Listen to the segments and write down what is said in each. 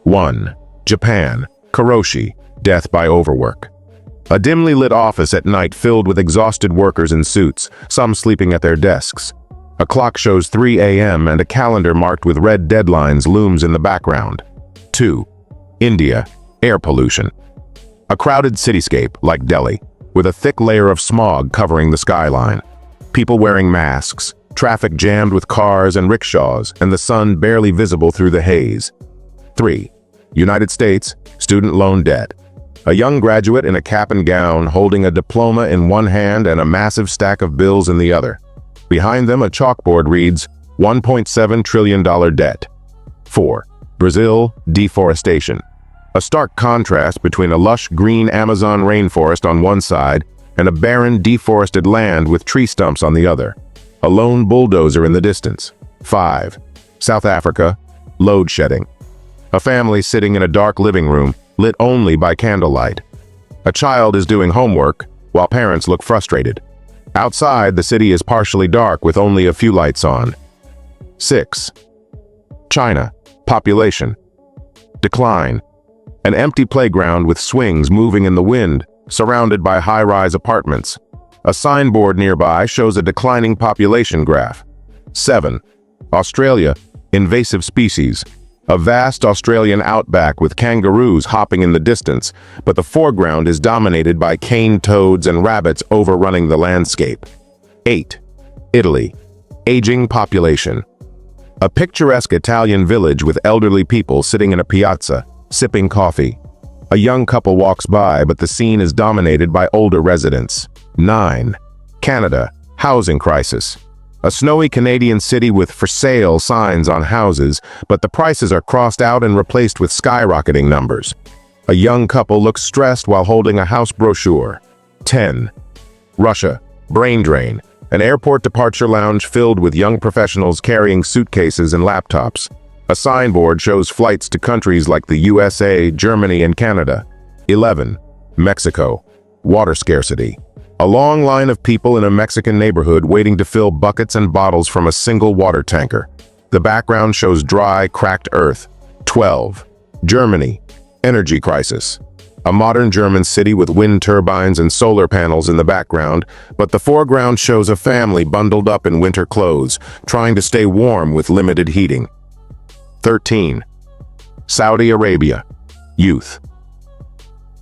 1. Japan, Karoshi, death by overwork. A dimly lit office at night filled with exhausted workers in suits, some sleeping at their desks. A clock shows 3 a.m. and a calendar marked with red deadlines looms in the background. 2. India, air pollution. A crowded cityscape, like Delhi, with a thick layer of smog covering the skyline. People wearing masks, traffic jammed with cars and rickshaws, and the sun barely visible through the haze. 3. United States, student loan debt. A young graduate in a cap and gown holding a diploma in one hand and a massive stack of bills in the other. Behind them, a chalkboard reads, $1.7 trillion debt. 4. Brazil, deforestation. A stark contrast between a lush green Amazon rainforest on one side and a barren, deforested land with tree stumps on the other. A lone bulldozer in the distance. 5. South Africa, load shedding. A family sitting in a dark living room, lit only by candlelight. A child is doing homework, while parents look frustrated. Outside, the city is partially dark with only a few lights on. 6. China, population. Decline. An empty playground with swings moving in the wind, surrounded by high-rise apartments. A signboard nearby shows a declining population graph. 7. Australia, invasive species. A vast Australian outback with kangaroos hopping in the distance, but the foreground is dominated by cane toads and rabbits overrunning the landscape. 8. Italy, aging population. A picturesque Italian village with elderly people sitting in a piazza, sipping coffee. A young couple walks by, but the scene is dominated by older residents. 9. Canada, housing crisis. A snowy Canadian city with for sale signs on houses, but the prices are crossed out and replaced with skyrocketing numbers. A young couple looks stressed while holding a house brochure. 10. Russia, brain drain. An airport departure lounge filled with young professionals carrying suitcases and laptops. A signboard shows flights to countries like the USA, Germany, and Canada. 11. Mexico, water scarcity. A long line of people in a Mexican neighborhood waiting to fill buckets and bottles from a single water tanker. The background shows dry, cracked earth. 12. Germany, energy crisis. A modern German city with wind turbines and solar panels in the background, but the foreground shows a family bundled up in winter clothes, trying to stay warm with limited heating. 13. Saudi Arabia, youth.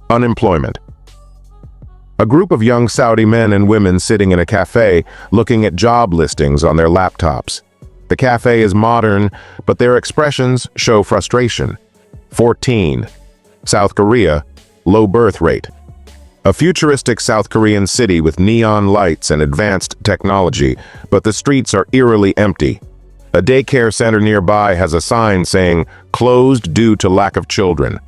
Unemployment. A group of young Saudi men and women sitting in a cafe, looking at job listings on their laptops. The cafe is modern, but their expressions show frustration. 14. South Korea, low birth rate. A futuristic South Korean city with neon lights and advanced technology, but the streets are eerily empty. A daycare center nearby has a sign saying, "Closed due to lack of children."